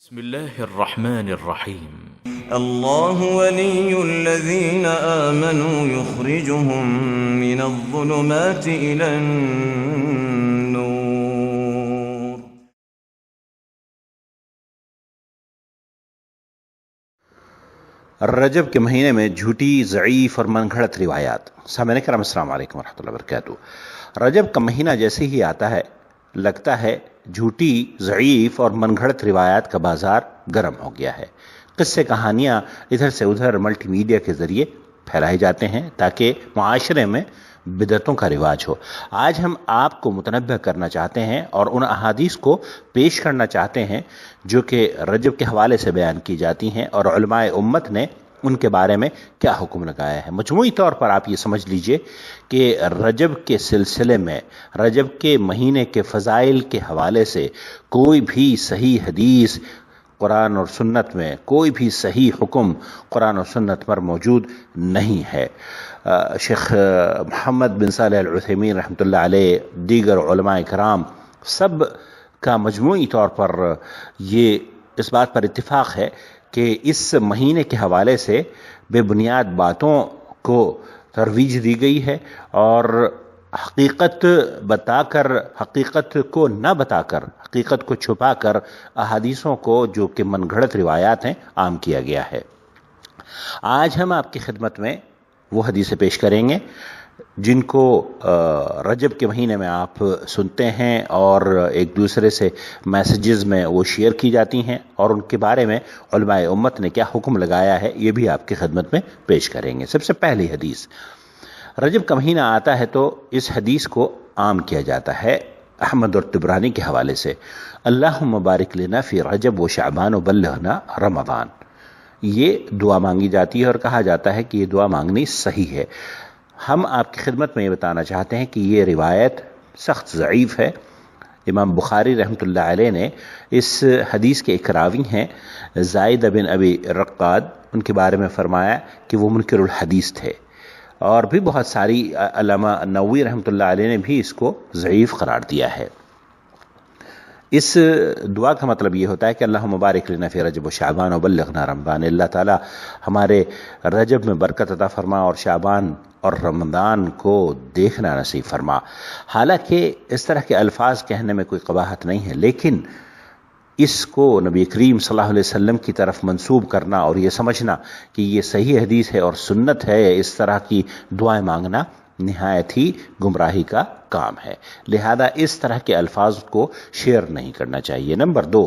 بسم الله الرحمن الرحيم. الله ولي الذين آمنوا يخرجهم من الظلمات إلى النور. رجب کے مہینے میں جھوٹی، ضعیف اور من گھڑت روایات۔ سامعین کرام السلام علیکم ورحمۃ اللہ وبرکاتہ۔ رجب کا مہینہ جیسے ہی آتا ہے لگتا ہے جھوٹی، ضعیف اور من گھڑت روایات کا بازار گرم ہو گیا ہے۔ قصے کہانیاں ادھر سے ادھر ملٹی میڈیا کے ذریعے پھیلائے جاتے ہیں تاکہ معاشرے میں بدعتوں کا رواج ہو۔ آج ہم آپ کو متنبہ کرنا چاہتے ہیں اور ان احادیث کو پیش کرنا چاہتے ہیں جو کہ رجب کے حوالے سے بیان کی جاتی ہیں اور علماء امت نے ان کے بارے میں کیا حکم لگایا ہے۔ مجموعی طور پر آپ یہ سمجھ لیجئے کہ رجب کے سلسلے میں، رجب کے مہینے کے فضائل کے حوالے سے کوئی بھی صحیح حدیث قرآن اور سنت میں، کوئی بھی صحیح حکم قرآن اور سنت پر موجود نہیں ہے۔ شیخ محمد بن صالح العثیمین رحمۃ اللہ علیہ، دیگر علماء کرام، سب کا مجموعی طور پر یہ اس بات پر اتفاق ہے کہ اس مہینے کے حوالے سے بے بنیاد باتوں کو ترویج دی گئی ہے اور حقیقت بتا کر، حقیقت کو نہ بتا کر، حقیقت کو چھپا کر احادیثوں کو جو کہ من گھڑت روایات ہیں عام کیا گیا ہے۔ آج ہم آپ کی خدمت میں وہ حدیثیں پیش کریں گے جن کو رجب کے مہینے میں آپ سنتے ہیں اور ایک دوسرے سے میسیجز میں وہ شیئر کی جاتی ہیں، اور ان کے بارے میں علماء امت نے کیا حکم لگایا ہے یہ بھی آپ کی خدمت میں پیش کریں گے۔ سب سے پہلی حدیث، رجب کا مہینہ آتا ہے تو اس حدیث کو عام کیا جاتا ہے احمد اور طبرانی کے حوالے سے، اللہم بارک لنا فی رجب و شعبان و بلغنا رمضان۔ یہ دعا مانگی جاتی ہے اور کہا جاتا ہے کہ یہ دعا مانگنی صحیح ہے۔ ہم آپ کی خدمت میں یہ بتانا چاہتے ہیں کہ یہ روایت سخت ضعیف ہے۔ امام بخاری رحمۃ اللہ علیہ نے اس حدیث کے ایک راوی ہیں زائد بن ابی رقاد، ان کے بارے میں فرمایا کہ وہ منکر الحدیث تھے، اور بھی بہت ساری علامہ نووی رحمۃ اللہ علیہ نے بھی اس کو ضعیف قرار دیا ہے۔ اس دعا کا مطلب یہ ہوتا ہے کہ اللہم بارک لنا فی رجب و شعبان و بلغنا رمضان، اللہ تعالیٰ ہمارے رجب میں برکت عطا فرما اور شعبان اور رمضان کو دیکھنا نصیب فرما۔ حالانکہ اس طرح کے الفاظ کہنے میں کوئی قباحت نہیں ہے، لیکن اس کو نبی کریم صلی اللہ علیہ وسلم کی طرف منسوب کرنا اور یہ سمجھنا کہ یہ صحیح حدیث ہے اور سنت ہے، اس طرح کی دعائیں مانگنا نہایت ہی گمراہی کا کام ہے، لہذا اس طرح کے الفاظ کو شیئر نہیں کرنا چاہیے۔ نمبر 2،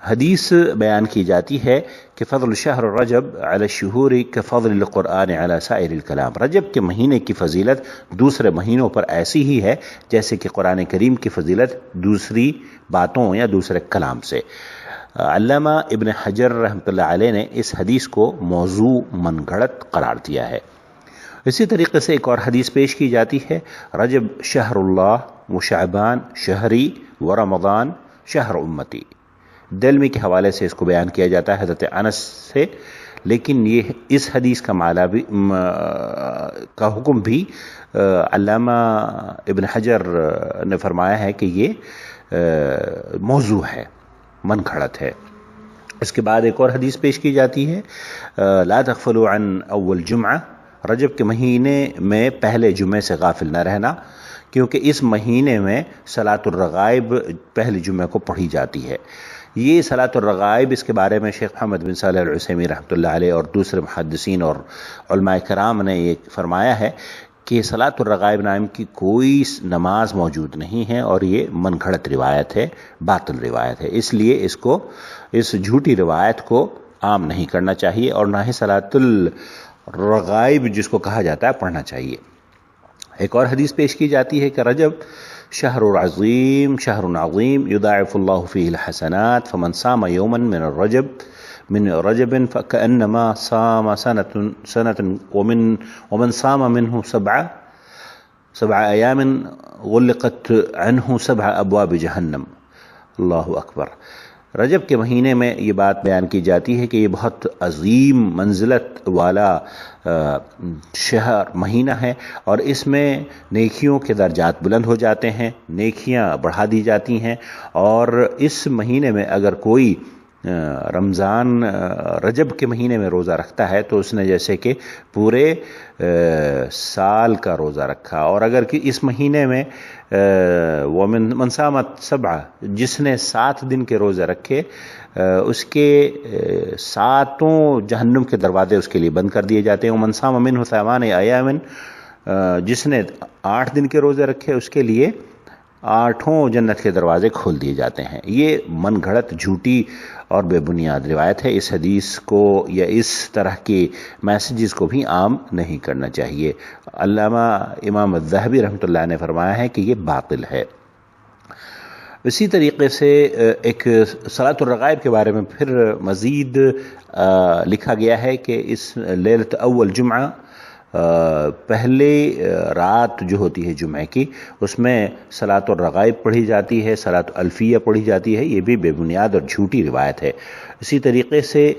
حدیث بیان کی جاتی ہے کہ فضل شہر رجب علی الشہور کفضل القرآن علی سائر الکلام، رجب کے مہینے کی فضیلت دوسرے مہینوں پر ایسی ہی ہے جیسے کہ قرآن کریم کی فضیلت دوسری باتوں یا دوسرے کلام سے۔ علامہ ابن حجر رحمۃ اللہ علیہ نے اس حدیث کو موضوع، من گھڑت قرار دیا ہے۔ اسی طریقے سے ایک اور حدیث پیش کی جاتی ہے، رجب شہر اللہ و شعبان شہری و رمضان شہر امتی، دلمی کے حوالے سے اس کو بیان کیا جاتا ہے حضرت انس سے، لیکن یہ اس حدیث کا معنی بھی کا حکم بھی علامہ ابن حجر نے فرمایا ہے کہ یہ موضوع ہے، من گھڑت ہے۔ اس کے بعد ایک اور حدیث پیش کی جاتی ہے، لا تغفلوا عن اول جمعہ، رجب کے مہینے میں پہلے جمعے سے غافل نہ رہنا، کیونکہ اس مہینے میں صلاۃ الرغائب پہلے جمعے کو پڑھی جاتی ہے۔ یہ صلاۃ الرغائب، اس کے بارے میں شیخ محمد بن صالح العثیمین رحمۃ اللہ علیہ اور دوسرے محدثین اور علماء کرام نے یہ فرمایا ہے کہ صلاۃ الرغائب نام کی کوئی نماز موجود نہیں ہے اور یہ من گھڑت روایت ہے، باطل روایت ہے، اس لیے اس جھوٹی روایت کو عام نہیں کرنا چاہیے اور نہ ہی صلاۃ الرغائب جس کو کہا جاتا ہے پڑھنا چاہیے۔ ایک اور حدیث پیش کی جاتی ہے کہ رجب شہر عظیم یضاعف اللہ فیہ الحسنات، فمن صام یوما من رجب فکأنما صام سنة ومن صام منه سبع ایام غلقت عنہ 7 ابواب جہنم۔ اللہ اکبر۔ رجب کے مہینے میں یہ بات بیان کی جاتی ہے کہ یہ بہت عظیم منزلت والا شہر مہینہ ہے اور اس میں نیکیوں کے درجات بلند ہو جاتے ہیں، نیکیاں بڑھا دی جاتی ہیں، اور اس مہینے میں اگر کوئی رمضان رجب کے مہینے میں روزہ رکھتا ہے تو اس نے جیسے کہ پورے سال کا روزہ رکھا. اور اگر کہ اس مہینے میں ومن صام 7 جس نے 7 دن کے روزے رکھے اس کے 7 جہنم کے دروازے اس کے لیے بند کر دیے جاتے ہیں. ومن صام منہ 8 ایام جس نے 8 دن کے روزے رکھے اس کے لیے 8 جنت کے دروازے کھول دیے جاتے ہیں. یہ من گھڑت جھوٹی اور بے بنیاد روایت ہے. اس حدیث کو یا اس طرح کے میسیجز کو بھی عام نہیں کرنا چاہیے. علامہ امام الذہبی رحمۃ اللہ نے فرمایا ہے کہ یہ باطل ہے. اسی طریقے سے ایک صلاۃ الرغائب کے بارے میں پھر مزید لکھا گیا ہے کہ اس لیلۃ اول جمعہ پہلے رات جو ہوتی ہے جمعہ کی اس میں صلاۃ الرغائب پڑھی جاتی ہے، صلاۃ الفیہ پڑھی جاتی ہے. یہ بھی بے بنیاد اور جھوٹی روایت ہے. اسی طریقے سے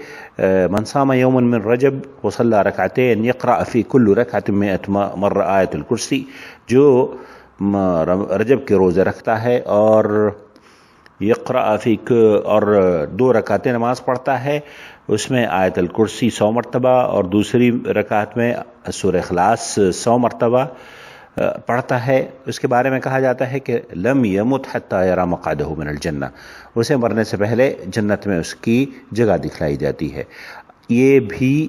من صام یوما من رجب وصلی رکعتین یقرأ فی کل رکعۃ 100 مرہ آیۃ الکرسی، جو رجب کے روزے رکھتا ہے اور یقرأ فی اور 2 رکعتیں نماز پڑھتا ہے، اس میں آیت الکرسی 100 مرتبہ اور دوسری رکعت میں سورہ اخلاص 100 مرتبہ پڑھتا ہے، اس کے بارے میں کہا جاتا ہے کہ لم یمت حتی یری مقعدہ من الجنہ، اسے مرنے سے پہلے جنت میں اس کی جگہ دکھلائی جاتی ہے. یہ بھی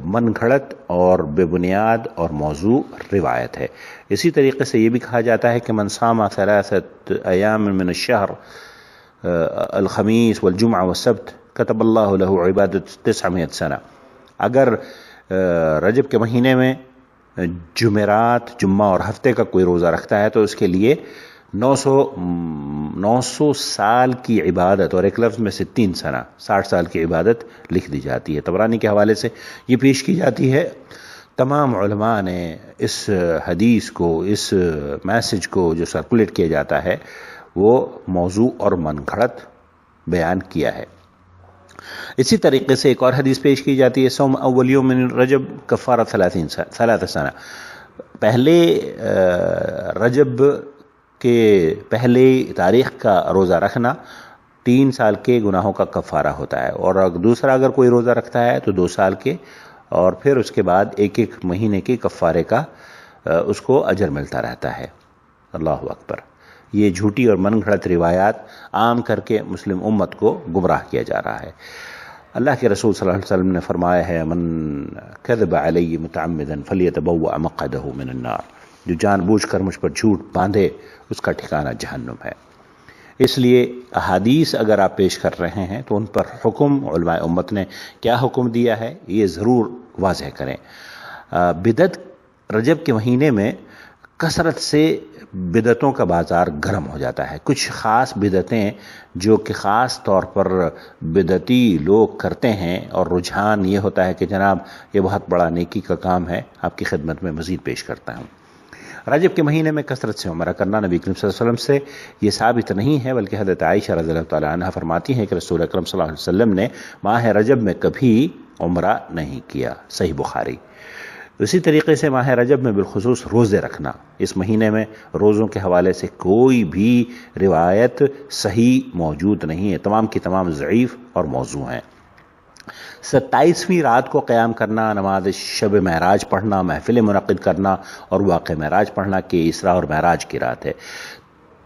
من گھڑت اور بے بنیاد اور موضوع روایت ہے. اسی طریقے سے یہ بھی کہا جاتا ہے کہ من صام 3 ایام من الشہر الخمیس والجمعہ والسبت کتب اللہ له عبادت 900 سنہ. اگر رجب کے مہینے میں جمعرات، جمعہ اور ہفتے کا کوئی روزہ رکھتا ہے تو اس کے لیے 900 سال کی عبادت، اور ایک لفظ میں 60 سنہ 60 سال کی عبادت لکھ دی جاتی ہے. طبرانی کے حوالے سے یہ پیش کی جاتی ہے. تمام علماء نے اس حدیث کو، اس میسج کو جو سرکولیٹ کیا جاتا ہے وہ موضوع اور من گھڑت بیان کیا ہے. اسی طریقے سے ایک اور حدیث پیش کی جاتی ہے، صوم اول یوم من رجب کفارہ 3 سنہ. پہلے رجب کے پہلے تاریخ کا روزہ رکھنا 3 سال کے گناہوں کا کفارہ ہوتا ہے، اور دوسرا اگر کوئی روزہ رکھتا ہے تو 2 سال کے، اور پھر اس کے بعد 1 مہینے کے کفارے کا اس کو اجر ملتا رہتا ہے. اللہ اکبر. یہ جھوٹی اور من گھڑت روایات عام کر کے مسلم امت کو گمراہ کیا جا رہا ہے. اللہ کے رسول صلی اللہ علیہ وسلم نے فرمایا ہے من کذب علی متعمدا فلیتبوأ مقعدہ من النار، جو جان بوجھ کر مجھ پر جھوٹ باندھے اس کا ٹھکانہ جہنم ہے. اس لیے احادیث اگر آپ پیش کر رہے ہیں تو ان پر حکم علماء امت نے کیا حکم دیا ہے یہ ضرور واضح کریں. بدعت رجب کے مہینے میں کثرت سے بدعتوں کا بازار گرم ہو جاتا ہے. کچھ خاص بدعتیں جو کہ خاص طور پر بدعتی لوگ کرتے ہیں، اور رجحان یہ ہوتا ہے کہ جناب یہ بہت بڑا نیکی کا کام ہے، آپ کی خدمت میں مزید پیش کرتا ہوں. رجب کے مہینے میں کثرت سے عمرہ کرنا نبی کریم صلی اللہ علیہ وسلم سے یہ ثابت نہیں ہے، بلکہ حضرت عائشہ رضی اللہ تعالی عنہا فرماتی ہیں کہ رسول اکرم صلی اللہ علیہ وسلم نے ماہ رجب میں کبھی عمرہ نہیں کیا. صحیح بخاری. اسی طریقے سے ماہ رجب میں بالخصوص روزے رکھنا، اس مہینے میں روزوں کے حوالے سے کوئی بھی روایت صحیح موجود نہیں ہے، تمام کی تمام ضعیف اور موضوع ہیں. 27ویں رات کو قیام کرنا، نماز شب معراج پڑھنا، محفل منعقد کرنا اور واقع معراج پڑھنا کہ اسراء اور معراج کی رات ہے.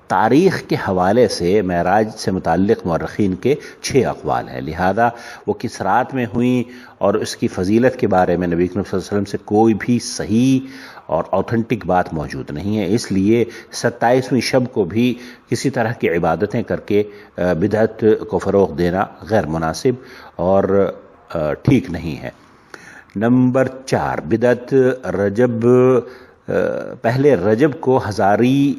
تاریخ کے حوالے سے معراج سے متعلق مورخین کے 6 اقوال ہیں، لہذا وہ کس رات میں ہوئیں اور اس کی فضیلت کے بارے میں نبی کریم صلی اللہ علیہ وسلم سے کوئی بھی صحیح اور اوتھنٹک بات موجود نہیں ہے. اس لیے 27ویں شب کو بھی کسی طرح کی عبادتیں کر کے بدعت کو فروغ دینا غیر مناسب اور ٹھیک نہیں ہے. نمبر 4، بدعت رجب، پہلے رجب کو ہزاری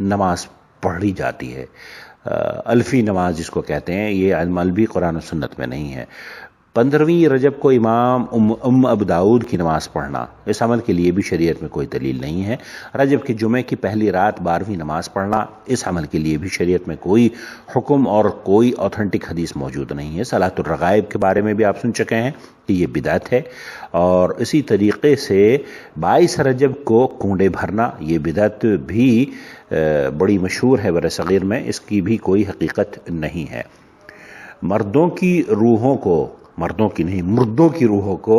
نماز پڑھی جاتی ہے. الفی نماز جس کو کہتے ہیں، یہ عمل بھی قرآن و سنت میں نہیں ہے. 15ویں رجب کو امام ابو داؤد کی نماز پڑھنا، اس عمل کے لیے بھی شریعت میں کوئی دلیل نہیں ہے. رجب کے جمعے کی پہلی رات 12ویں نماز پڑھنا، اس عمل کے لیے بھی شریعت میں کوئی حکم اور کوئی اوتھنٹک حدیث موجود نہیں ہے. صلاۃ الرغائب کے بارے میں بھی آپ سن چکے ہیں کہ یہ بدعت ہے. اور اسی طریقے سے 22 رجب کو کنڈے بھرنا، یہ بدعت بھی بڑی مشہور ہے برصغیر میں، اس کی بھی کوئی حقیقت نہیں ہے. مردوں کی روحوں کو، مردوں کی نہیں، مردوں کی روحوں کو،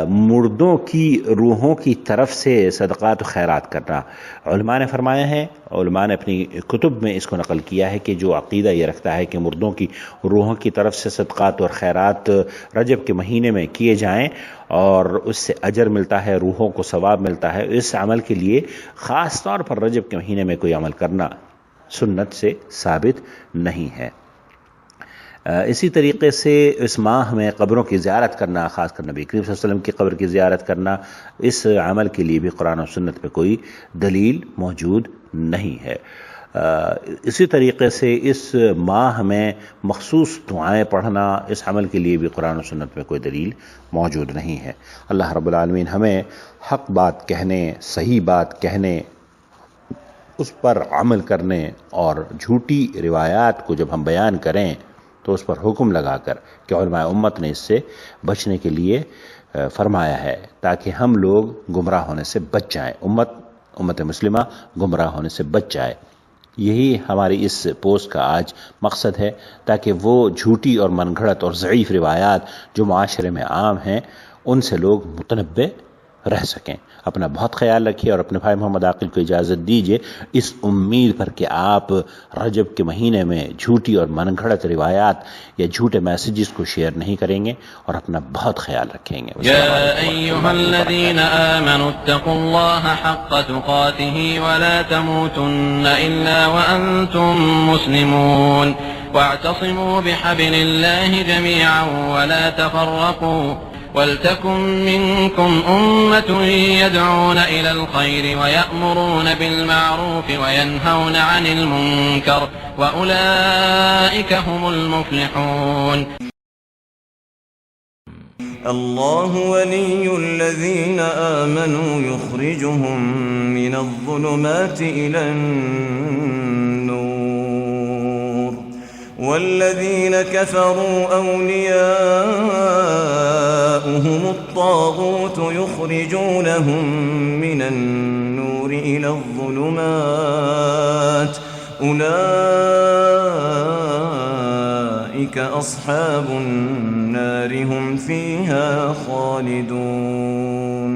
مردوں کی روحوں کی طرف سے صدقات و خیرات کرنا۔ علماء نے فرمایا ہے، علماء نے اپنی کتب میں اس کو نقل کیا ہے کہ جو عقیدہ یہ رکھتا ہے کہ مردوں کی روحوں کی طرف سے صدقات اور خیرات رجب کے مہینے میں کیے جائیں اور اس سے اجر ملتا ہے، روحوں کو ثواب ملتا ہے، اس عمل کے لیے خاص طور پر رجب کے مہینے میں کوئی عمل کرنا سنت سے ثابت نہیں ہے۔ اسی طریقے سے اس ماہ میں قبروں کی زیارت کرنا، خاص کر نبی کریم صلی اللہ علیہ وسلم کی قبر کی زیارت کرنا، اس عمل کے لیے بھی قرآن و سنت پہ کوئی دلیل موجود نہیں ہے۔ اسی طریقے سے اس ماہ میں مخصوص دعائیں پڑھنا، اس عمل کے لیے بھی قرآن و سنت میں کوئی دلیل موجود نہیں ہے۔ اللہ رب العالمین ہمیں حق بات کہنے، صحیح بات کہنے، اس پر عمل کرنے اور جھوٹی روایات کو جب ہم بیان کریں تو اس پر حکم لگا کر کہ علماء امت نے اس سے بچنے کے لیے فرمایا ہے تاکہ ہم لوگ گمراہ ہونے سے بچ جائیں، امت مسلمہ گمراہ ہونے سے بچ جائے۔ یہی ہماری اس پوسٹ کا آج مقصد ہے تاکہ وہ جھوٹی اور من گھڑت اور ضعیف روایات جو معاشرے میں عام ہیں ان سے لوگ متنبع رہ سکیں۔ اپنا بہت خیال رکھیے اور اپنے بھائی محمد عاقل کو اجازت دیجیے اس امید پر کہ آپ رجب کے مہینے میں جھوٹی اور من گھڑت روایات یا جھوٹے میسیجز کو شیئر نہیں کریں گے اور اپنا بہت خیال رکھیں گے۔ یا ایھا الذین آمنوا اتقوا اللہ حق تقاته ولا تموتن الا وانتم مسلمون واعتصموا بحبل الله جميعا ولا تفرقوا وَلْتَكُنْ مِنْكُمْ أُمَّةٌ يَدْعُونَ إِلَى الْخَيْرِ وَيَأْمُرُونَ بِالْمَعْرُوفِ وَيَنْهَوْنَ عَنِ الْمُنْكَرِ وَأُولَئِكَ هُمُ الْمُفْلِحُونَ۔ الله ولي الذين آمنوا يخرجهم من الظلمات إلى النور والذين كفروا أولياؤهم الطاغوت يخرجونهم من النور إلى الظلمات أولئك أصحاب النار هم فيها خالدون۔